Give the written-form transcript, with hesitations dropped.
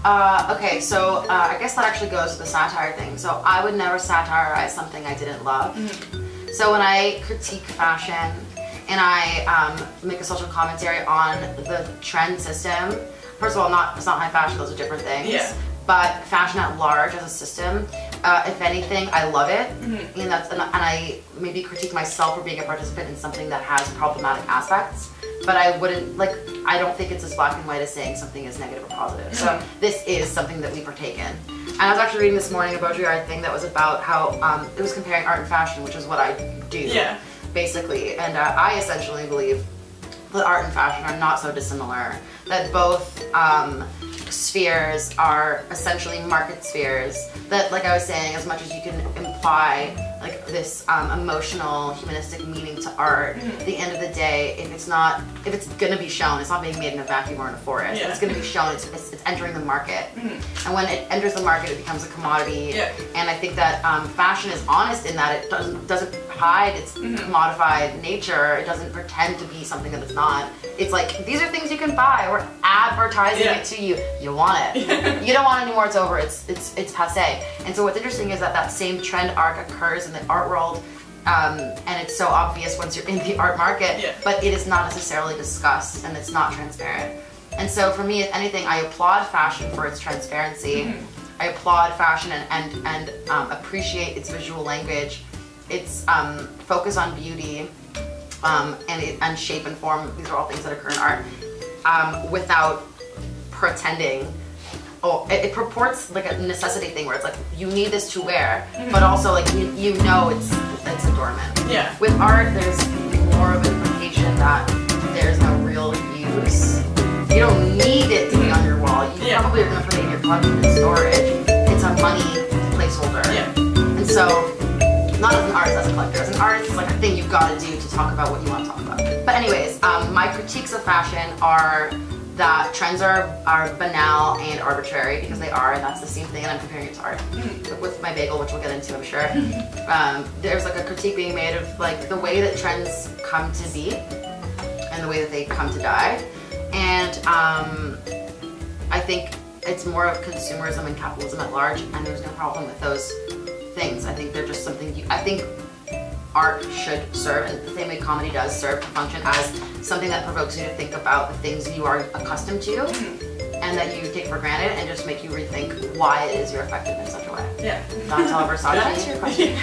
Okay, so I guess that actually goes to the satire thing. So I would never satirize something I didn't love. So when I critique fashion and I make a social commentary on the trend system, first of all, it's not high fashion, those are different things. Yeah. But fashion at large as a system, if anything, I love it. And I maybe critique myself for being a participant in something that has problematic aspects. But I wouldn't, I don't think it's as black and white as saying something is negative or positive. So this is something that we partake in. And I was actually reading this morning a Baudrillard thing that was about how it was comparing art and fashion, which is what I do, basically. And I essentially believe that art and fashion are not so dissimilar, that both spheres are essentially market spheres, that, like I was saying, as much as you can imply this emotional, humanistic meaning to art, at the end of the day, if it's gonna be shown, it's not being made in a vacuum or in a forest. It's gonna be shown, it's entering the market. And when it enters the market, it becomes a commodity. And I think that fashion is honest in that it doesn't hide its commodified nature. It doesn't pretend to be something that it's not. It's like, these are things you can buy. We're advertising it to you. You want it. You don't want it anymore, it's over. It's passé. And so what's interesting is that same trend arc occurs in the art world, and it's so obvious once you're in the art market, but it is not necessarily discussed and it's not transparent. And so for me, if anything, I applaud fashion for its transparency. I applaud fashion and appreciate its visual language, its focus on beauty, and shape and form. These are all things that occur in art without pretending. It purports like a necessity thing where it's like, you need this to wear, but also like you know it's adornment. With art, there's more of an implication that there's no real use. You don't need it to be on your wall. You probably are going to put it in your closet in storage. It's a money placeholder. And so, not as an artist, as a collector. As an artist, it's like a thing you've got to do to talk about what you want to talk about. But anyways, my critiques of fashion are that trends are banal and arbitrary, because they are, and that's the same thing, and I'm comparing it to art. With my bagel, which we'll get into, I'm sure. There's like a critique being made of like the way that trends come to be and the way that they come to die. And I think it's more of consumerism and capitalism at large, and there's no problem with those things. I think they're just something I think art should serve, and the same way comedy does serve to function as something that provokes you to think about the things you are accustomed to and that you take for granted, and just make you rethink why it is you're affected in such a way. Yeah. Donatella Versace. That's your question.